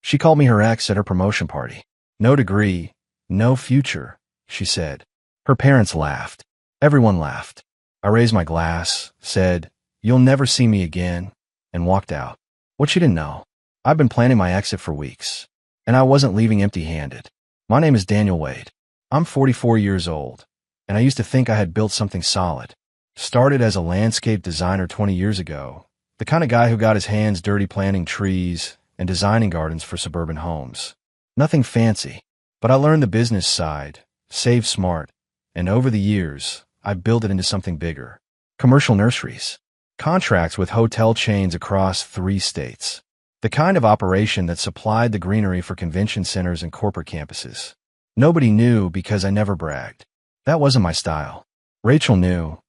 She called me her ex at her promotion party. No degree, no future, she said. Her parents laughed. Everyone laughed. I raised my glass, said, "You'll never see me again," and walked out. What she didn't know, I've been planning my exit for weeks, and I wasn't leaving empty-handed. My name is Daniel Wade. I'm 44 years old, and I used to think I had built something solid. Started as a landscape designer 20 years ago, the kind of guy who got his hands dirty planting trees and designing gardens for suburban homes. Nothing fancy, but I learned the business side, saved smart, and over the years, I built it into something bigger. Commercial nurseries. Contracts with hotel chains across 3 states. The kind of operation that supplied the greenery for convention centers and corporate campuses. Nobody knew because I never bragged. That wasn't my style. Rachel knew,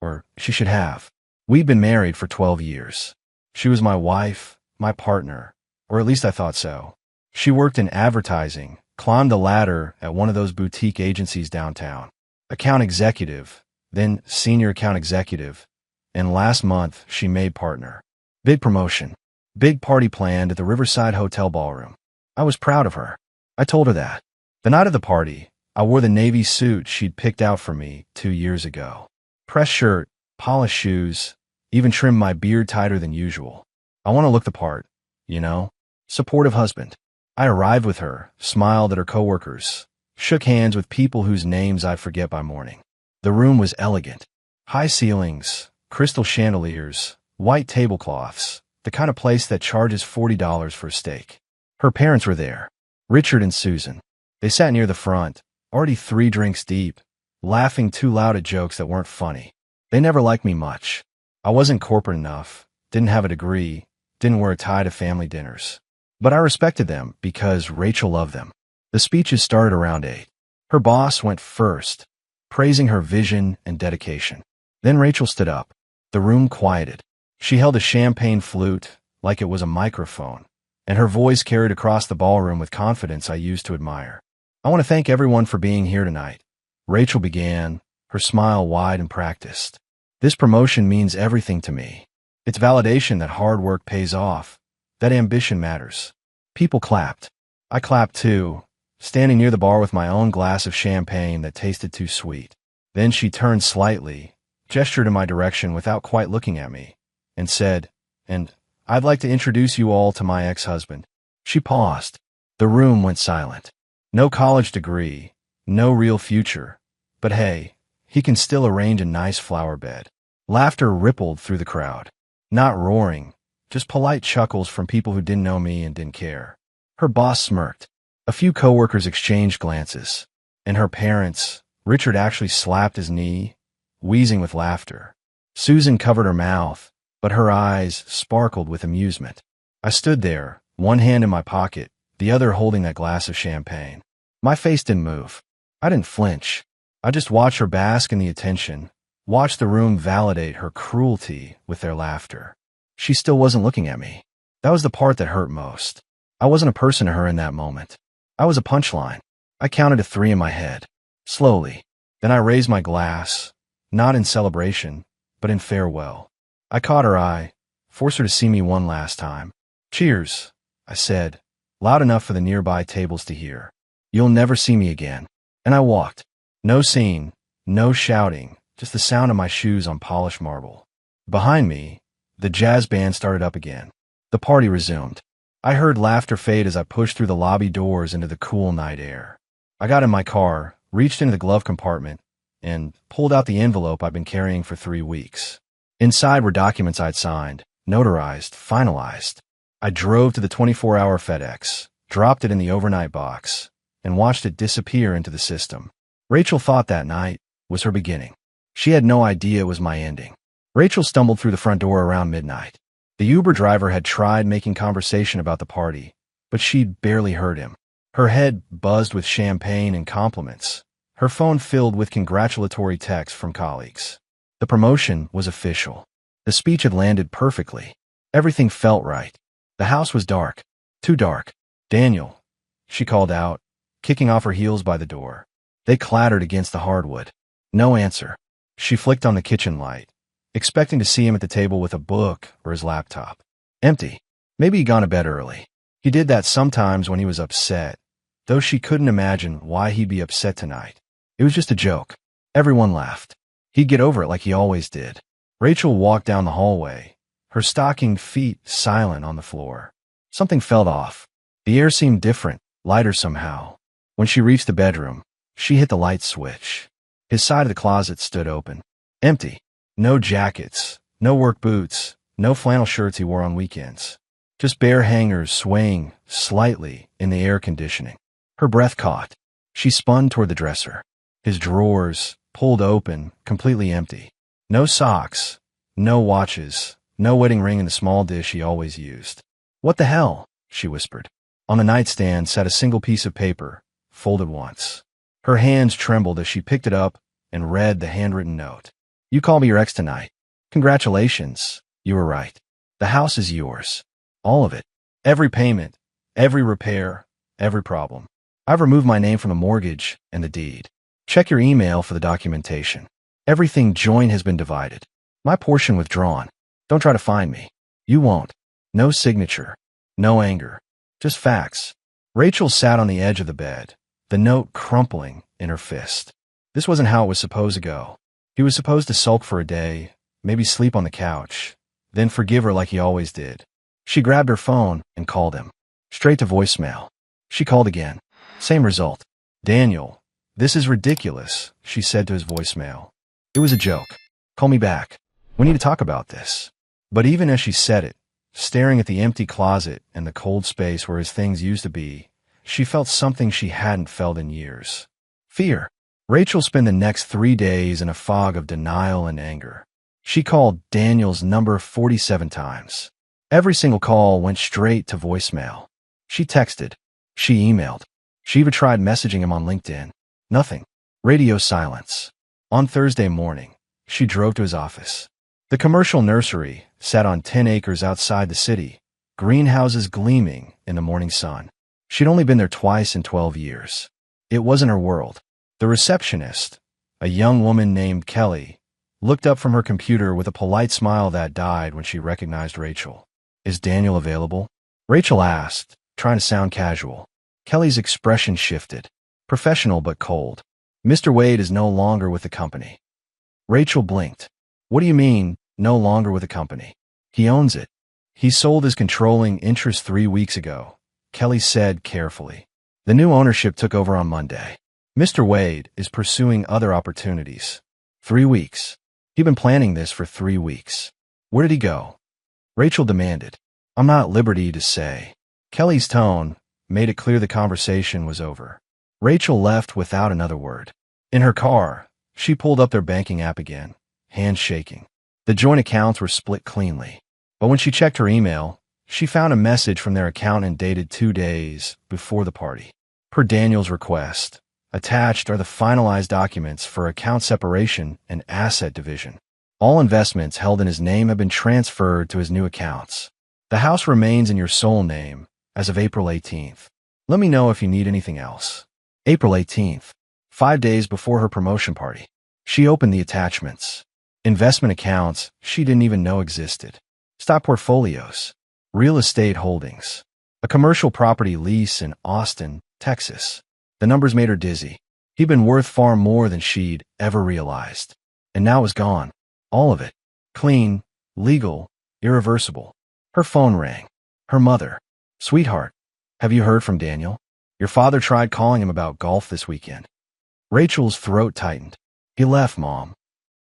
or she should have. We'd been married for 12 years. She was my wife, my partner, or at least I thought so. She worked in advertising, climbed the ladder at one of those boutique agencies downtown. Account executive, then senior account executive, and last month she made partner. Big promotion. Big party planned at the Riverside Hotel ballroom. I was proud of her. I told her that. The night of the party, I wore the navy suit she'd picked out for me 2 years ago. Pressed shirt, polished shoes, even trimmed my beard tighter than usual. I want to look the part, you know? Supportive husband. I arrived with her, smiled at her coworkers, shook hands with people whose names I'd forget by morning. The room was elegant. High ceilings, crystal chandeliers, white tablecloths, the kind of place that charges $40 for a steak. Her parents were there, Richard and Susan. They sat near the front, already 3 drinks deep, laughing too loud at jokes that weren't funny. They never liked me much. I wasn't corporate enough, didn't have a degree, didn't wear a tie to family dinners. But I respected them because Rachel loved them. The speeches started around 8. Her boss went first, praising her vision and dedication. Then Rachel stood up. The room quieted. She held a champagne flute like it was a microphone, and her voice carried across the ballroom with confidence I used to admire. "I want to thank everyone for being here tonight," Rachel began, her smile wide and practiced. "This promotion means everything to me. It's validation that hard work pays off, that ambition matters." People clapped. I clapped too, standing near the bar with my own glass of champagne that tasted too sweet. Then she turned slightly, gestured in my direction without quite looking at me, and said, "And I'd like to introduce you all to my ex-husband." She paused. The room went silent. No college degree, no real future, but hey, he can still arrange a nice flower bed. Laughter rippled through the crowd. Not roaring, just polite chuckles from people who didn't know me and didn't care. Her boss smirked. A few coworkers exchanged glances. And her parents, Richard actually slapped his knee, wheezing with laughter. Susan covered her mouth, but her eyes sparkled with amusement. I stood there, one hand in my pocket, the other holding that glass of champagne. My face didn't move. I didn't flinch. I just watched her bask in the attention, watched the room validate her cruelty with their laughter. She still wasn't looking at me. That was the part that hurt most. I wasn't a person to her in that moment. I was a punchline. I counted to 3 in my head, slowly. Then I raised my glass, not in celebration, but in farewell. I caught her eye, forced her to see me one last time. "Cheers," I said, loud enough for the nearby tables to hear. "You'll never see me again." And I walked. No scene, no shouting, just the sound of my shoes on polished marble. Behind me, the jazz band started up again. The party resumed. I heard laughter fade as I pushed through the lobby doors into the cool night air. I got in my car, reached into the glove compartment, and pulled out the envelope I'd been carrying for 3 weeks. Inside were documents I'd signed, notarized, finalized. I drove to the 24-hour FedEx, dropped it in the overnight box, and watched it disappear into the system. Rachel thought that night was her beginning. She had no idea it was my ending. Rachel stumbled through the front door around midnight. The Uber driver had tried making conversation about the party, but she'd barely heard him. Her head buzzed with champagne and compliments, her phone filled with congratulatory texts from colleagues. The promotion was official. The speech had landed perfectly. Everything felt right. The house was dark, too dark. "Daniel," she called out, kicking off her heels by the door. They clattered against the hardwood. No answer. She flicked on the kitchen light, expecting to see him at the table with a book or his laptop. Empty. Maybe he'd gone to bed early. He did that sometimes when he was upset, though she couldn't imagine why he'd be upset tonight. It was just a joke. Everyone laughed. He'd get over it like he always did. Rachel walked down the hallway, her stockinged feet silent on the floor. Something felt off. The air seemed different, lighter somehow. When she reached the bedroom, she hit the light switch. His side of the closet stood open. Empty. No jackets, no work boots, no flannel shirts he wore on weekends. Just bare hangers swaying slightly in the air conditioning. Her breath caught. She spun toward the dresser. His drawers, pulled open, completely empty. No socks, no watches, no wedding ring in the small dish he always used. "What the hell?" she whispered. On the nightstand sat a single piece of paper, folded once. Her hands trembled as she picked it up and read the handwritten note. "You called me your ex tonight. Congratulations. You were right. The house is yours. All of it. Every payment, every repair, every problem. I've removed my name from the mortgage and the deed. Check your email for the documentation. Everything joint has been divided. My portion withdrawn. Don't try to find me. You won't. No signature. No anger. Just facts." Rachel sat on the edge of the bed, the note crumpling in her fist. This wasn't how it was supposed to go. He was supposed to sulk for a day, maybe sleep on the couch, then forgive her like he always did. She grabbed her phone and called him. Straight to voicemail. She called again. Same result. "Daniel, this is ridiculous," she said to his voicemail. "It was a joke. Call me back. We need to talk about this." But even as she said it, staring at the empty closet and the cold space where his things used to be, she felt something she hadn't felt in years. Fear. Rachel spent the next 3 days in a fog of denial and anger. She called Daniel's number 47 times. Every single call went straight to voicemail. She texted. She emailed. She even tried messaging him on LinkedIn. Nothing. Radio silence. On Thursday morning, she drove to his office. The commercial nursery sat on 10 acres outside the city, greenhouses gleaming in the morning sun. She'd only been there twice in 12 years. It wasn't her world. The receptionist, a young woman named Kelly, looked up from her computer with a polite smile that died when she recognized Rachel. "Is Daniel available?" Rachel asked, trying to sound casual. Kelly's expression shifted. Professional but cold. "Mr. Wade is no longer with the company." Rachel blinked. "What do you mean, no longer with the company?" "He owns it. He sold his controlling interest 3 weeks ago," Kelly said carefully. "The new ownership took over on Monday. Mr. Wade is pursuing other opportunities." 3 weeks. He'd been planning this for 3 weeks. Where did he go? Rachel demanded. "I'm not at liberty to say." Kelly's tone made it clear the conversation was over. Rachel left without another word. In her car, she pulled up their banking app again, hands shaking. The joint accounts were split cleanly. But when she checked her email, she found a message from their accountant dated 2 days before the party. Per Daniel's request, attached are the finalized documents for account separation and asset division. All investments held in his name have been transferred to his new accounts. The house remains in your sole name as of April 18th. Let me know if you need anything else. April 18th, 5 days before her promotion party. She opened the attachments. Investment accounts she didn't even know existed. Stock portfolios. Real estate holdings. A commercial property lease in Austin, Texas. The numbers made her dizzy. He'd been worth far more than she'd ever realized. And now it was gone. All of it. Clean, legal, irreversible. Her phone rang. Her mother. "Sweetheart, have you heard from Daniel? Your father tried calling him about golf this weekend." Rachel's throat tightened. "He left, Mom."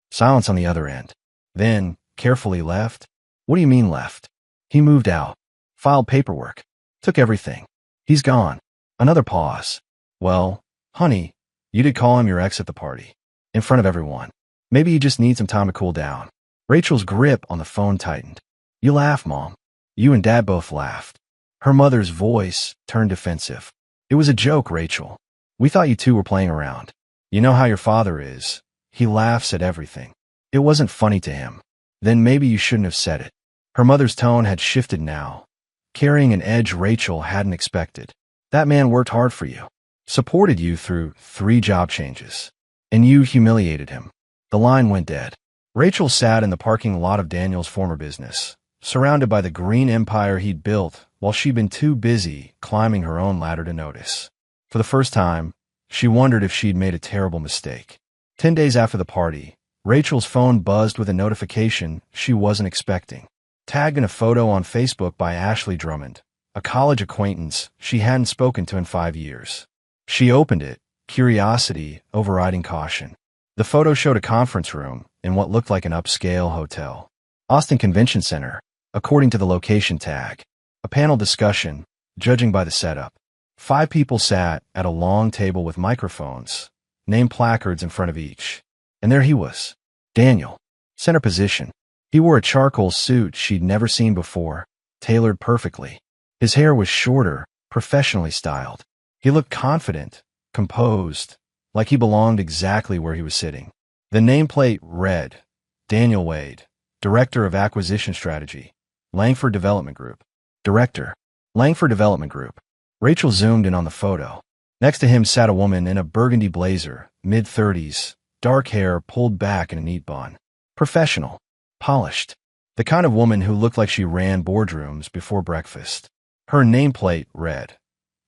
Silence on the other end. Then, carefully left? "What do you mean left?" "He moved out. Filed paperwork. Took everything. He's gone." Another pause. "Well, honey, you did call him your ex at the party. In front of everyone. Maybe you just need some time to cool down." Rachel's grip on the phone tightened. "You laugh, Mom. You and Dad both laughed." Her mother's voice turned defensive. "It was a joke, Rachel. We thought you two were playing around. You know how your father is. He laughs at everything. It wasn't funny to him. Then maybe you shouldn't have said it." Her mother's tone had shifted now, carrying an edge Rachel hadn't expected. "That man worked hard for you. Supported you through 3 job changes. And you humiliated him." The line went dead. Rachel sat in the parking lot of Daniel's former business, surrounded by the green empire he'd built while she'd been too busy climbing her own ladder to notice. For the first time, she wondered if she'd made a terrible mistake. 10 days after the party, Rachel's phone buzzed with a notification she wasn't expecting. Tagged in a photo on Facebook by Ashley Drummond, a college acquaintance she hadn't spoken to in 5 years. She opened it, curiosity overriding caution. The photo showed a conference room in what looked like an upscale hotel. Austin Convention Center, according to the location tag. A panel discussion, judging by the setup. 5 people sat at a long table with microphones, name placards in front of each. And there he was, Daniel, center position. He wore a charcoal suit she'd never seen before, tailored perfectly. His hair was shorter, professionally styled. He looked confident, composed, like he belonged exactly where he was sitting. The nameplate read, Daniel Wade, Director of Acquisition Strategy, Langford Development Group. Director, Langford Development Group. Rachel zoomed in on the photo. Next to him sat a woman in a burgundy blazer, mid-30s, dark hair pulled back in a neat bun. Professional, polished. The kind of woman who looked like she ran boardrooms before breakfast. Her nameplate read,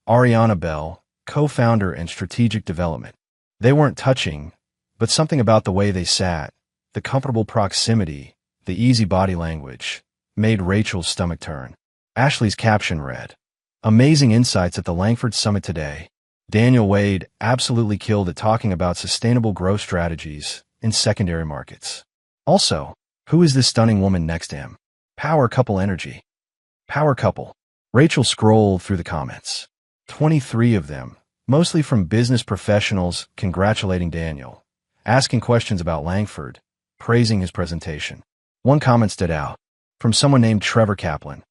Ariana Bell, co-founder and strategic development. They weren't touching, but something about the way they sat, the comfortable proximity, the easy body language, made Rachel's stomach turn. Ashley's caption read, Amazing insights at the Langford Summit today. Daniel Wade absolutely killed at talking about sustainable growth strategies in secondary markets. Also, who is this stunning woman next to him? Power couple energy. Power couple. Rachel scrolled through the comments. 23 of them, mostly from business professionals congratulating Daniel, asking questions about Langford, praising his presentation. One comment stood out, from someone named Trevor Kaplan.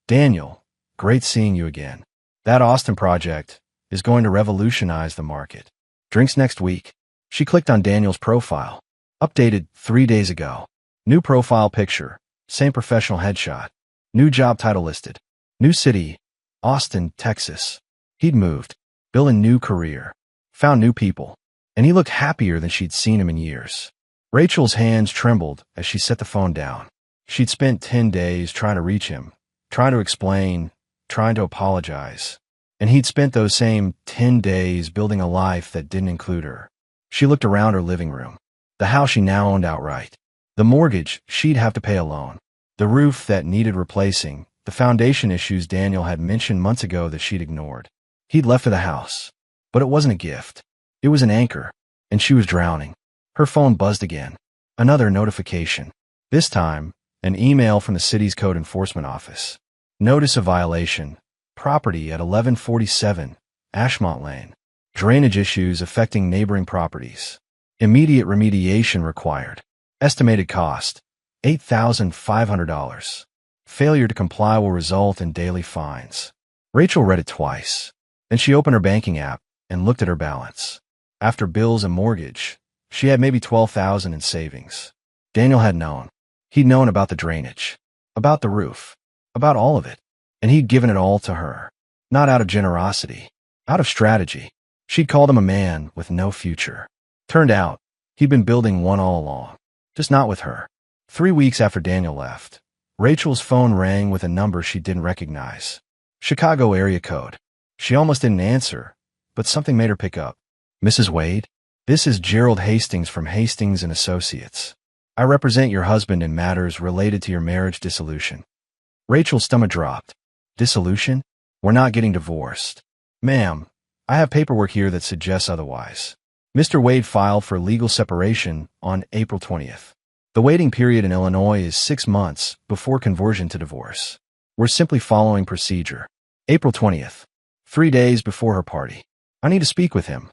Daniel, great seeing you again. That Austin project is going to revolutionize the market. Drinks next week. She clicked on Daniel's profile. Updated 3 days ago. New profile picture. Same professional headshot. New job title listed. New city. Austin, Texas. He'd moved. Built a new career. Found new people. And he looked happier than she'd seen him in years. Rachel's hands trembled as she set the phone down. She'd spent 10 days trying to reach him, trying to explain, trying to apologize. And he'd spent those same 10 days building a life that didn't include her. She looked around her living room. The house she now owned outright. The mortgage she'd have to pay alone. The roof that needed replacing. The foundation issues Daniel had mentioned months ago that she'd ignored. He'd left for the house. But it wasn't a gift. It was an anchor. And she was drowning. Her phone buzzed again. Another notification. This time, an email from the city's code enforcement office. Notice of violation. Property at 1147 Ashmont Lane. Drainage issues affecting neighboring properties. Immediate remediation required. Estimated cost, $8,500. Failure to comply will result in daily fines. Rachel read it twice. Then she opened her banking app and looked at her balance. After bills and mortgage, she had maybe $12,000 in savings. Daniel had known. He'd known about the drainage, about the roof, about all of it. And he'd given it all to her. Not out of generosity, out of strategy. She'd called him a man with no future. Turned out, he'd been building one all along. Just not with her. 3 weeks after Daniel left, Rachel's phone rang with a number she didn't recognize. Chicago area code. She almost didn't answer, but something made her pick up. Mrs. Wade? This is Gerald Hastings from Hastings and Associates. I represent your husband in matters related to your marriage dissolution. Rachel's stomach dropped. Dissolution? We're not getting divorced. Ma'am, I have paperwork here that suggests otherwise. Mr. Wade filed for legal separation on April 20th. The waiting period in Illinois is 6 months before conversion to divorce. We're simply following procedure. April 20th, 3 days before her party. I need to speak with him,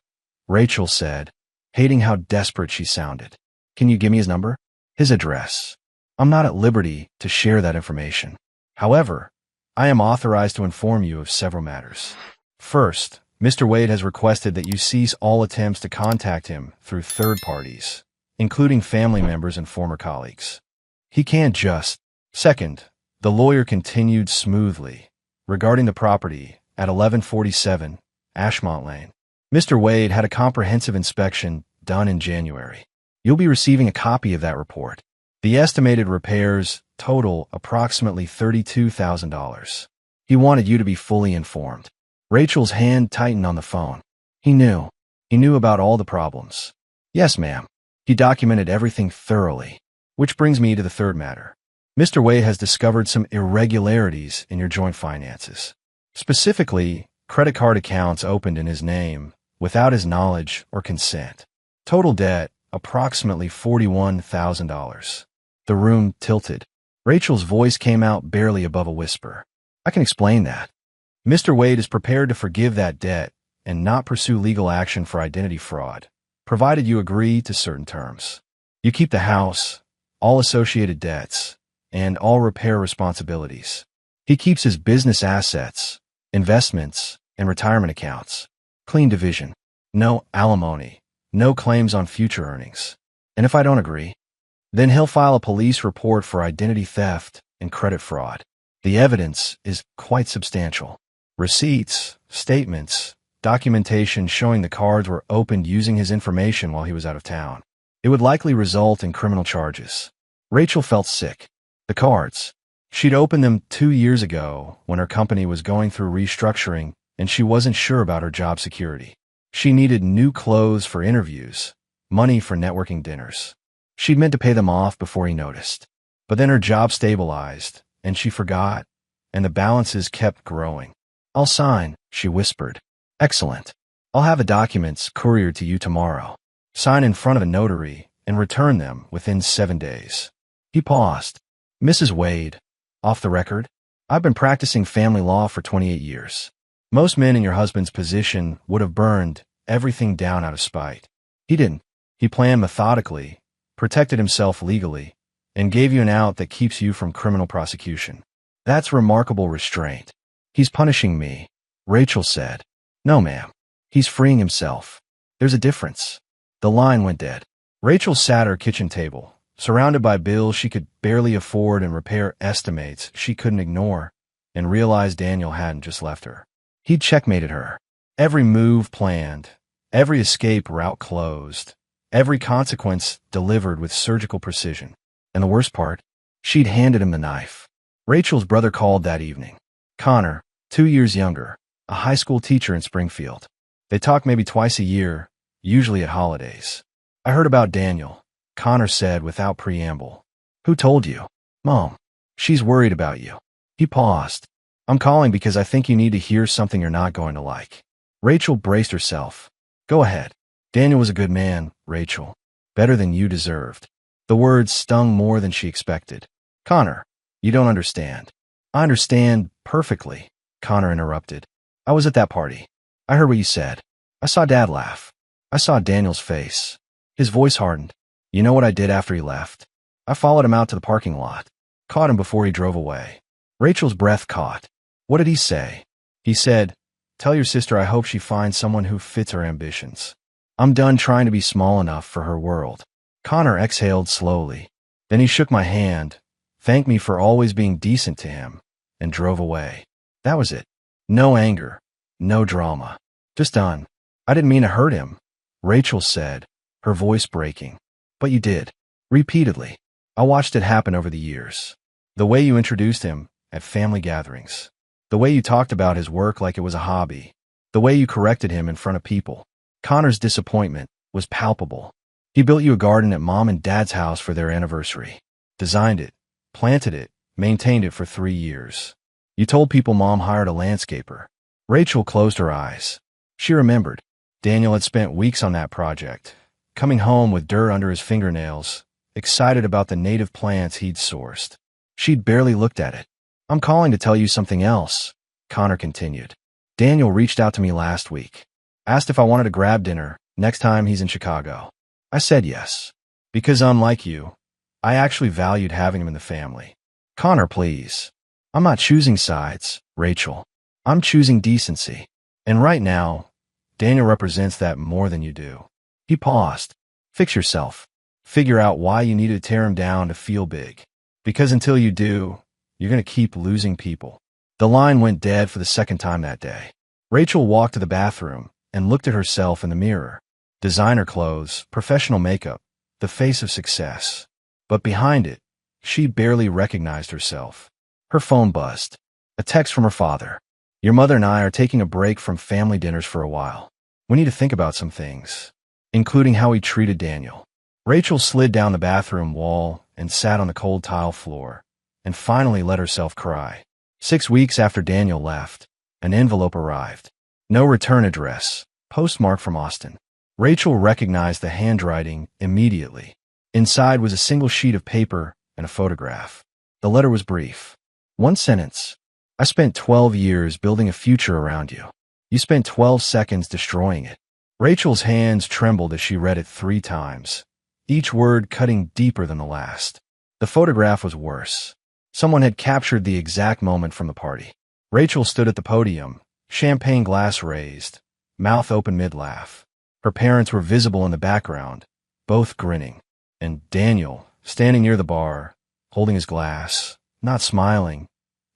Rachel said, hating how desperate she sounded. Can you give me his number? His address. I'm not at liberty to share that information. However, I am authorized to inform you of several matters. First, Mr. Wade has requested that you cease all attempts to contact him through third parties, including family members and former colleagues. He can't just. Second, the lawyer continued smoothly regarding the property at 1147 Ashmont Lane. Mr. Wade had a comprehensive inspection done in January. You'll be receiving a copy of that report. The estimated repairs total approximately $32,000. He wanted you to be fully informed. Rachel's hand tightened on the phone. He knew. He knew about all the problems. Yes, ma'am. He documented everything thoroughly. Which brings me to the third matter. Mr. Wade has discovered some irregularities in your joint finances. Specifically, credit card accounts opened in his name without his knowledge or consent. Total debt, approximately $41,000. The room tilted. Rachel's voice came out barely above a whisper. I can explain that. Mr. Wade is prepared to forgive that debt and not pursue legal action for identity fraud, provided you agree to certain terms. You keep the house, all associated debts, and all repair responsibilities. He keeps his business assets, investments, and retirement accounts. Clean division. No alimony. No claims on future earnings. And if I don't agree, then he'll file a police report for identity theft and credit fraud. The evidence is quite substantial. Receipts, statements, documentation showing the cards were opened using his information while he was out of town. It would likely result in criminal charges. Rachel felt sick. The cards. She'd opened them 2 years ago when her company was going through restructuring and she wasn't sure about her job security. She needed new clothes for interviews, money for networking dinners. She'd meant to pay them off before he noticed. But then her job stabilized, and she forgot, and the balances kept growing. I'll sign, she whispered. Excellent. I'll have the documents couriered to you tomorrow. Sign in front of a notary and return them within 7 days. He paused. Mrs. Wade, off the record, I've been practicing family law for 28 years. Most men in your husband's position would have burned everything down out of spite. He didn't. He planned methodically, protected himself legally, and gave you an out that keeps you from criminal prosecution. That's remarkable restraint. He's punishing me, Rachel said. No, ma'am. He's freeing himself. There's a difference. The line went dead. Rachel sat at her kitchen table, surrounded by bills she could barely afford and repair estimates she couldn't ignore, and realized Daniel hadn't just left her. He'd checkmated her. Every move planned, every escape route closed, every consequence delivered with surgical precision. And the worst part, she'd handed him the knife. Rachel's brother called that evening. Connor, 2 years younger, a high school teacher in Springfield. They talk maybe twice a year, usually at holidays. I heard about Daniel, Connor said without preamble. Who told you? Mom. She's worried about you. He paused. I'm calling because I think you need to hear something you're not going to like. Rachel braced herself. Go ahead. Daniel was a good man, Rachel. Better than you deserved. The words stung more than she expected. Connor, you don't understand. I understand perfectly, Connor interrupted. I was at that party. I heard what you said. I saw Dad laugh. I saw Daniel's face. His voice hardened. You know what I did after he left? I followed him out to the parking lot. Caught him before he drove away. Rachel's breath caught. What did he say? He said, tell your sister I hope she finds someone who fits her ambitions. I'm done trying to be small enough for her world. Connor exhaled slowly. Then he shook my hand, thanked me for always being decent to him, and drove away. That was it. No anger. No drama. Just done. I didn't mean to hurt him, Rachel said, her voice breaking. But you did. Repeatedly. I watched it happen over the years. The way you introduced him at family gatherings. The way you talked about his work like it was a hobby. The way you corrected him in front of people. Connor's disappointment was palpable. He built you a garden at Mom and Dad's house for their anniversary. Designed it, planted it, maintained it for 3 years. You told people Mom hired a landscaper. Rachel closed her eyes. She remembered. Daniel had spent weeks on that project, coming home with dirt under his fingernails, excited about the native plants he'd sourced. She'd barely looked at it. I'm calling to tell you something else, Connor continued. Daniel reached out to me last week. Asked if I wanted to grab dinner next time he's in Chicago. I said yes. Because unlike you, I actually valued having him in the family. Connor, please. I'm not choosing sides, Rachel. I'm choosing decency. And right now, Daniel represents that more than you do. He paused. Fix yourself. Figure out why you need to tear him down to feel big. Because until you do, you're going to keep losing people. The line went dead for the second time that day. Rachel walked to the bathroom and looked at herself in the mirror. Designer clothes, professional makeup, the face of success. But behind it, she barely recognized herself. Her phone buzzed. A text from her father. Your mother and I are taking a break from family dinners for a while. We need to think about some things, including how he treated Daniel. Rachel slid down the bathroom wall and sat on the cold tile floor, and finally let herself cry. 6 weeks after Daniel left, an envelope arrived. No return address, postmark from Austin. Rachel recognized the handwriting immediately. Inside was a single sheet of paper and a photograph. The letter was brief. One sentence. I spent 12 years building a future around you. You spent 12 seconds destroying it. Rachel's hands trembled as she read it 3 times, each word cutting deeper than the last. The photograph was worse. Someone had captured the exact moment from the party. Rachel stood at the podium, champagne glass raised, mouth open mid-laugh. Her parents were visible in the background, both grinning. And Daniel, standing near the bar, holding his glass, not smiling,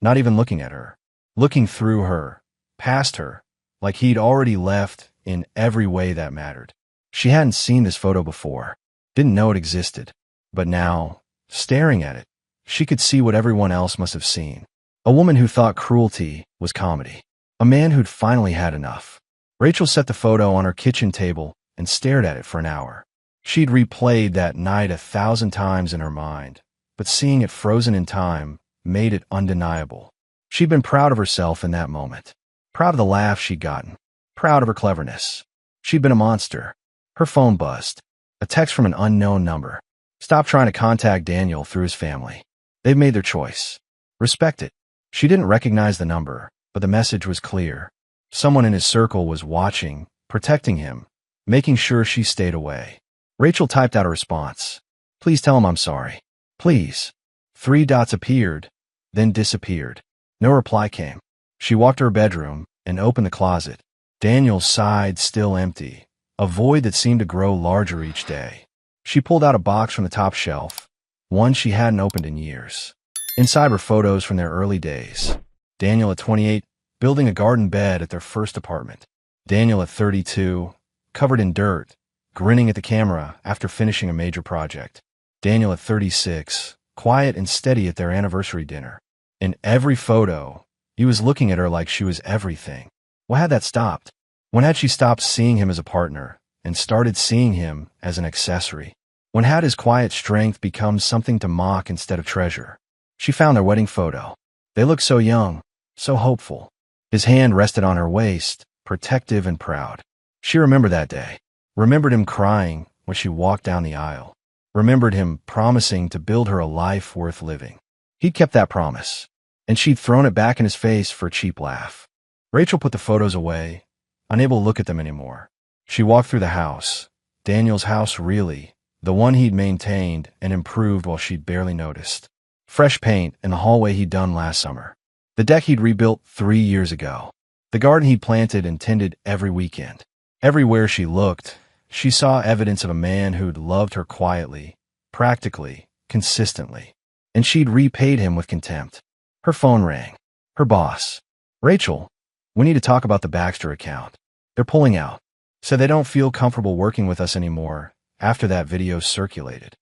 not even looking at her, looking through her, past her, like he'd already left in every way that mattered. She hadn't seen this photo before, didn't know it existed, but now, staring at it, she could see what everyone else must have seen. A woman who thought cruelty was comedy. A man who'd finally had enough. Rachel set the photo on her kitchen table and stared at it for an hour. She'd replayed that night 1,000 times in her mind, but seeing it frozen in time made it undeniable. She'd been proud of herself in that moment. Proud of the laugh she'd gotten. Proud of her cleverness. She'd been a monster. Her phone buzzed. A text from an unknown number. Stop trying to contact Daniel through his family. They've made their choice. Respect it. She didn't recognize the number, but the message was clear. Someone in his circle was watching, protecting him, making sure she stayed away. Rachel typed out a response. Please tell him I'm sorry. Please. 3 dots appeared, then disappeared. No reply came. She walked to her bedroom and opened the closet. Daniel's side still empty, a void that seemed to grow larger each day. She pulled out a box from the top shelf, one she hadn't opened in years. Inside were photos from their early days. Daniel at 28, building a garden bed at their first apartment. Daniel at 32, covered in dirt, grinning at the camera after finishing a major project. Daniel at 36, quiet and steady at their anniversary dinner. In every photo, he was looking at her like she was everything. When had that stopped? When had she stopped seeing him as a partner and started seeing him as an accessory? When had his quiet strength become something to mock instead of treasure? She found their wedding photo. They looked so young, so hopeful. His hand rested on her waist, protective and proud. She remembered that day. Remembered him crying when she walked down the aisle. Remembered him promising to build her a life worth living. He'd kept that promise, and she'd thrown it back in his face for a cheap laugh. Rachel put the photos away, unable to look at them anymore. She walked through the house. Daniel's house, really, the one he'd maintained and improved while she'd barely noticed. Fresh paint in the hallway he'd done last summer. The deck he'd rebuilt 3 years ago. The garden he'd planted and tended every weekend. Everywhere she looked, she saw evidence of a man who'd loved her quietly, practically, consistently. And she'd repaid him with contempt. Her phone rang. Her boss. Rachel, we need to talk about the Baxter account. They're pulling out. So they don't feel comfortable working with us anymore after that video circulated.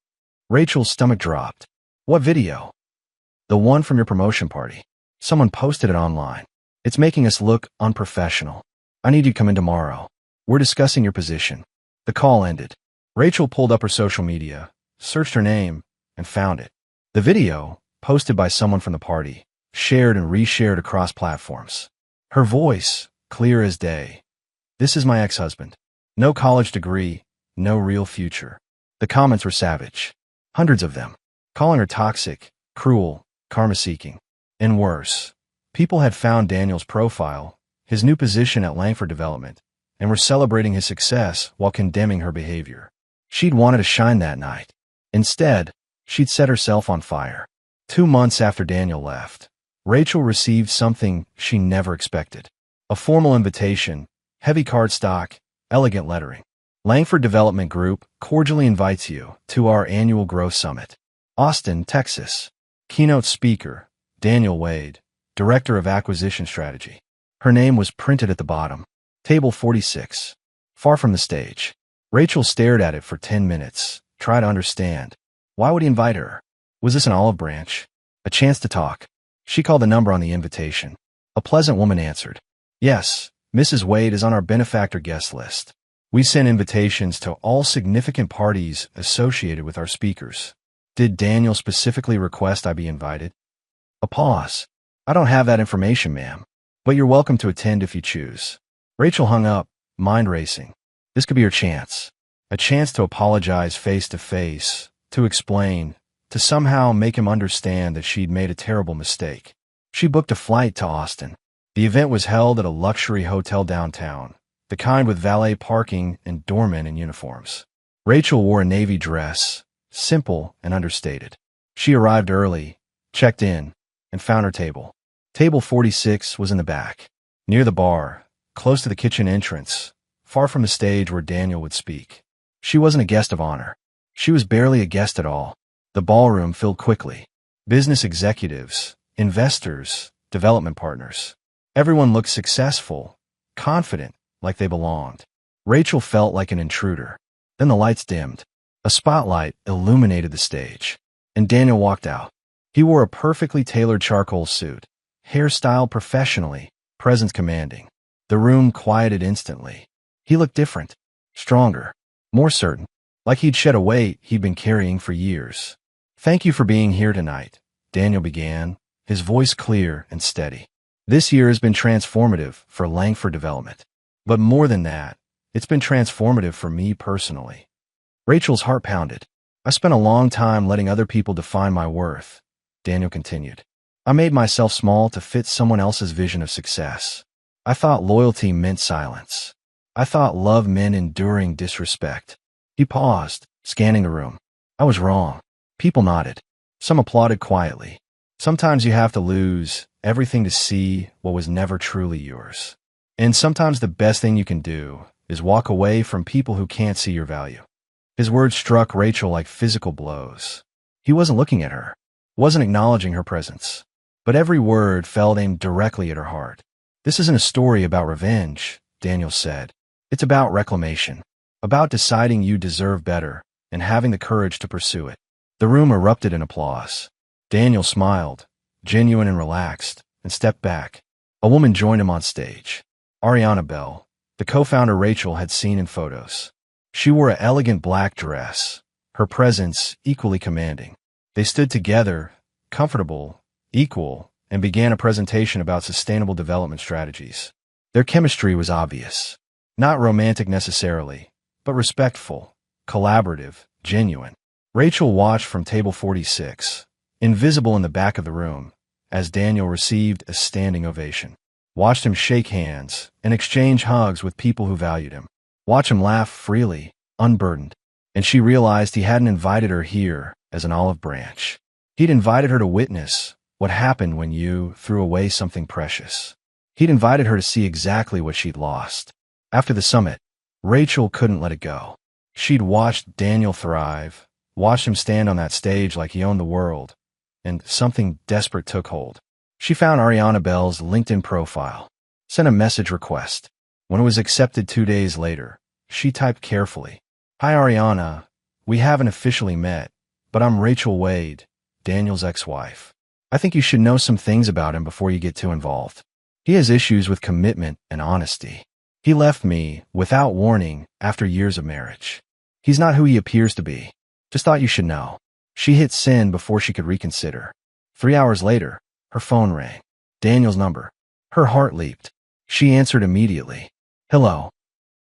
Rachel's stomach dropped. What video? The one from your promotion party. Someone posted it online. It's making us look unprofessional. I need you to come in tomorrow. We're discussing your position. The call ended. Rachel pulled up her social media, searched her name, and found it. The video, posted by someone from the party, shared and reshared across platforms. Her voice, clear as day. This is my ex-husband. No college degree, no real future. The comments were savage. Hundreds of them. Calling her toxic, cruel, karma-seeking. And worse, people had found Daniel's profile, his new position at Langford Development, and were celebrating his success while condemning her behavior. She'd wanted to shine that night. Instead, she'd set herself on fire. 2 months after Daniel left, Rachel received something she never expected. A formal invitation, heavy cardstock, elegant lettering. Langford Development Group cordially invites you to our annual Growth Summit. Austin, Texas. Keynote speaker, Daniel Wade, Director of Acquisition Strategy. Her name was printed at the bottom. Table 46. Far from the stage. Rachel stared at it for 10 minutes, tried to understand. Why would he invite her? Was this an olive branch? A chance to talk? She called the number on the invitation. A pleasant woman answered. Yes, Mrs. Wade is on our benefactor guest list. We send invitations to all significant parties associated with our speakers. Did Daniel specifically request I be invited? A pause. I don't have that information, ma'am, but you're welcome to attend if you choose. Rachel hung up, mind racing. This could be her chance. A chance to apologize face to face, to explain, to somehow make him understand that she'd made a terrible mistake. She booked a flight to Austin. The event was held at a luxury hotel downtown, the kind with valet parking and doormen in uniforms. Rachel wore a navy dress, simple and understated. She arrived early, checked in, and found her table. Table 46 was in the back, near the bar, close to the kitchen entrance, far from the stage where Daniel would speak. She wasn't a guest of honor. She was barely a guest at all. The ballroom filled quickly. Business executives, investors, development partners. Everyone looked successful, confident, like they belonged. Rachel felt like an intruder. Then the lights dimmed. A spotlight illuminated the stage, and Daniel walked out. He wore a perfectly tailored charcoal suit, hairstyled professionally, presence commanding. The room quieted instantly. He looked different, stronger, more certain, like he'd shed a weight he'd been carrying for years. Thank you for being here tonight, Daniel began, his voice clear and steady. This year has been transformative for Langford Development. But more than that, it's been transformative for me personally. Rachel's heart pounded. I spent a long time letting other people define my worth, Daniel continued. I made myself small to fit someone else's vision of success. I thought loyalty meant silence. I thought love meant enduring disrespect. He paused, scanning the room. I was wrong. People nodded. Some applauded quietly. Sometimes you have to lose everything to see what was never truly yours. And sometimes the best thing you can do is walk away from people who can't see your value. His words struck Rachel like physical blows. He wasn't looking at her, wasn't acknowledging her presence, but every word felt aimed directly at her heart. This isn't a story about revenge, Daniel said. It's about reclamation, about deciding you deserve better and having the courage to pursue it. The room erupted in applause. Daniel smiled, genuine and relaxed, and stepped back. A woman joined him on stage. Ariana Bell, the co-founder Rachel had seen in photos. She wore an elegant black dress, her presence equally commanding. They stood together, comfortable, equal, and began a presentation about sustainable development strategies. Their chemistry was obvious. Not romantic necessarily, but respectful, collaborative, genuine. Rachel watched from table 46, invisible in the back of the room, as Daniel received a standing ovation. Watched him shake hands and exchange hugs with people who valued him. Watch him laugh freely, unburdened. And she realized he hadn't invited her here as an olive branch. He'd invited her to witness what happened when you threw away something precious. He'd invited her to see exactly what she'd lost. After the summit, Rachel couldn't let it go. She'd watched Daniel thrive, watched him stand on that stage like he owned the world, and something desperate took hold. She found Ariana Bell's LinkedIn profile, sent a message request. When it was accepted 2 days later, she typed carefully, "Hi Ariana, we haven't officially met, but I'm Rachel Wade, Daniel's ex-wife. I think you should know some things about him before you get too involved. He has issues with commitment and honesty. He left me without warning after years of marriage. He's not who he appears to be. Just thought you should know." She hit send before she could reconsider. 3 hours later, her phone rang. Daniel's number. Her heart leaped. She answered immediately. "Hello."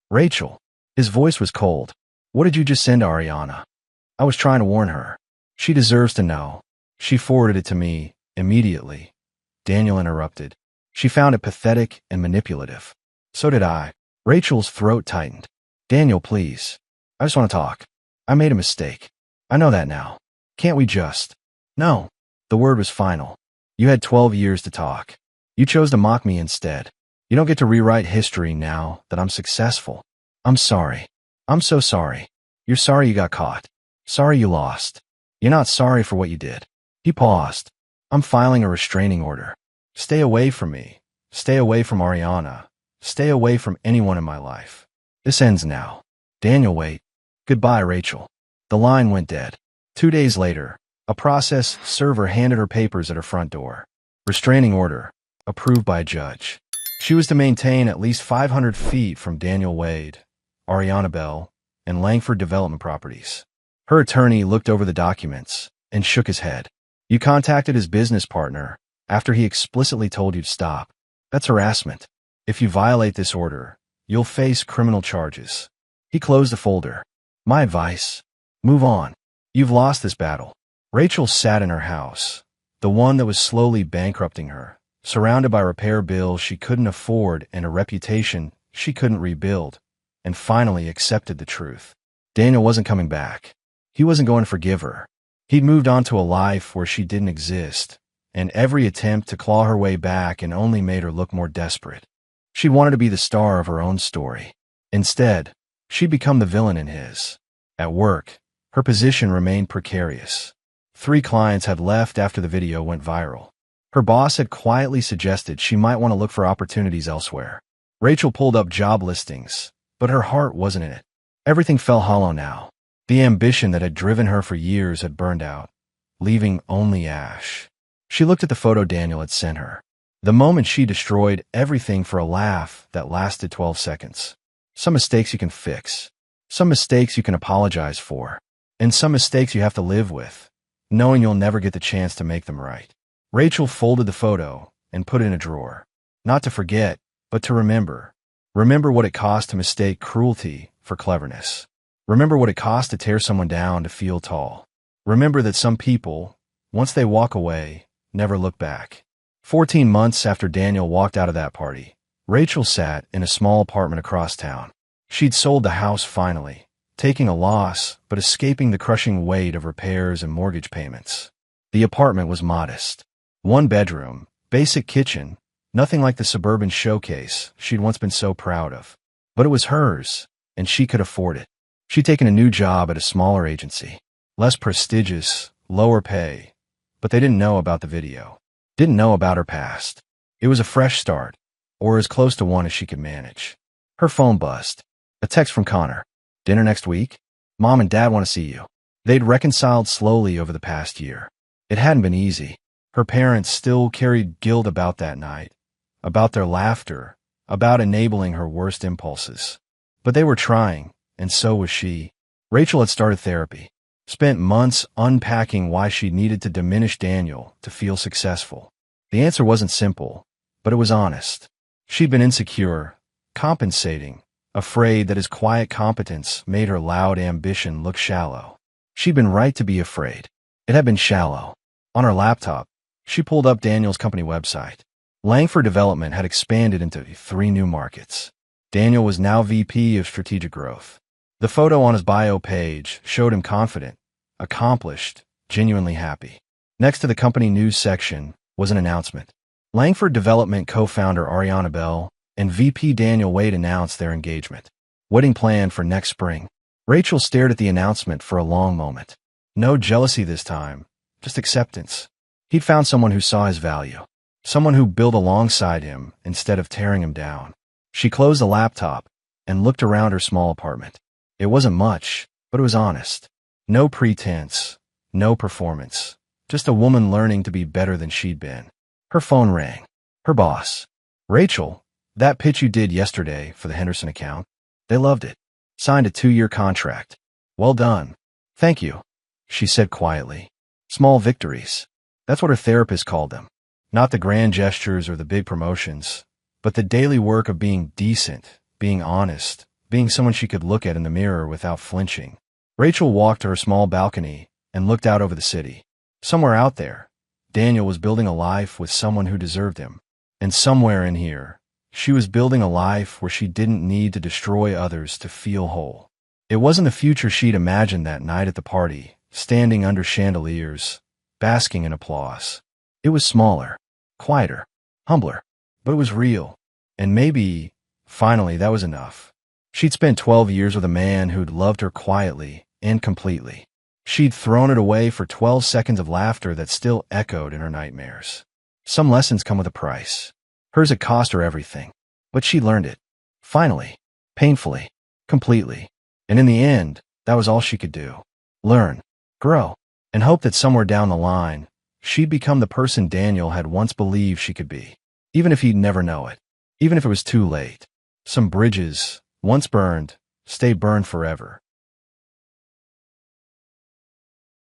"Rachel." His voice was cold. "What did you just send to Ariana?" "I was trying to warn her. She deserves to know." She forwarded it to me immediately. Daniel interrupted. "She found it pathetic and manipulative." "So did I." Rachel's throat tightened. "Daniel, please. I just want to talk. I made a mistake. I know that now. Can't we just—" "No." The word was final. "You had 12 years to talk. You chose to mock me instead. You don't get to rewrite history now that I'm successful. I'm sorry. I'm so sorry. You're sorry you got caught. Sorry you lost. You're not sorry for what you did." He paused. "I'm filing a restraining order. Stay away from me. Stay away from Ariana. Stay away from anyone in my life. This ends now. Daniel, wait. Goodbye, Rachel." The line went dead. 2 days later, a process server handed her papers at her front door. Restraining order. Approved by a judge. She was to maintain at least 500 feet from Daniel Wade, Ariana Bell, and Langford Development Properties. Her attorney looked over the documents and shook his head. You contacted his business partner after he explicitly told you to stop. That's harassment. If you violate this order, you'll face criminal charges. He closed the folder. My advice? Move on. You've lost this battle. Rachel sat in her house, the one that was slowly bankrupting her, surrounded by repair bills she couldn't afford and a reputation she couldn't rebuild, and finally accepted the truth. Daniel wasn't coming back. He wasn't going to forgive her. He'd moved on to a life where she didn't exist, and every attempt to claw her way back and only made her look more desperate. She wanted to be the star of her own story. Instead, she'd become the villain in his. At work, her position remained precarious. 3 clients had left after the video went viral. Her boss had quietly suggested she might want to look for opportunities elsewhere. Rachel pulled up job listings, but her heart wasn't in it. Everything fell hollow now. The ambition that had driven her for years had burned out, leaving only ash. She looked at the photo Daniel had sent her. The moment she destroyed everything for a laugh that lasted 12 seconds. Some mistakes you can fix. Some mistakes you can apologize for. And some mistakes you have to live with, knowing you'll never get the chance to make them right. Rachel folded the photo and put it in a drawer. Not to forget, but to remember. Remember what it cost to mistake cruelty for cleverness. Remember what it cost to tear someone down to feel tall. Remember that some people, once they walk away, never look back. 14 months after Daniel walked out of that party, Rachel sat in a small apartment across town. She'd sold the house finally, taking a loss but escaping the crushing weight of repairs and mortgage payments. The apartment was modest. 1 bedroom, basic kitchen, nothing like the suburban showcase she'd once been so proud of. But it was hers, and she could afford it. She'd taken a new job at a smaller agency. Less prestigious, lower pay, but they didn't know about the video. Didn't know about her past. It was a fresh start, or as close to one as she could manage. Her phone buzzed. A text from Connor. Dinner next week? Mom and Dad want to see you. They'd reconciled slowly over the past year. It hadn't been easy. Her parents still carried guilt about that night, about their laughter, about enabling her worst impulses. But they were trying, and so was she. Rachel had started therapy. Spent months unpacking why she needed to diminish Daniel to feel successful. The answer wasn't simple, but it was honest. She'd been insecure, compensating, afraid that his quiet competence made her loud ambition look shallow. She'd been right to be afraid. It had been shallow. On her laptop, she pulled up Daniel's company website. Langford Development had expanded into 3 new markets. Daniel was now VP of Strategic Growth. The photo on his bio page showed him confident, accomplished, genuinely happy. Next to the company news section was an announcement. Langford Development co-founder Ariana Bell and VP Daniel Wade announced their engagement. Wedding planned for next spring. Rachel stared at the announcement for a long moment. No jealousy this time, just acceptance. He'd found someone who saw his value. Someone who built alongside him instead of tearing him down. She closed the laptop and looked around her small apartment. It wasn't much, but it was honest. No pretense, no performance. Just a woman learning to be better than she'd been. Her phone rang. Her boss. Rachel, that pitch you did yesterday for the Henderson account, they loved it. Signed a 2-year contract. Well done. Thank you, she said quietly. Small victories. That's what her therapist called them. Not the grand gestures or the big promotions, but the daily work of being decent, being honest, being someone she could look at in the mirror without flinching. Rachel walked to her small balcony and looked out over the city. Somewhere out there, Daniel was building a life with someone who deserved him. And somewhere in here, she was building a life where she didn't need to destroy others to feel whole. It wasn't the future she'd imagined that night at the party, standing under chandeliers, basking in applause. It was smaller, quieter, humbler, but it was real. And maybe, finally, that was enough. She'd spent 12 years with a man who'd loved her quietly and completely. She'd thrown it away for 12 seconds of laughter that still echoed in her nightmares. Some lessons come with a price. Hers had cost her everything. But she learned it. Finally. Painfully. Completely. And in the end, that was all she could do. Learn. Grow. And hope that somewhere down the line, She'd become the person Daniel had once believed she could be. Even if he'd never know it. Even if it was too late. Some bridges, once burned, stay burned forever.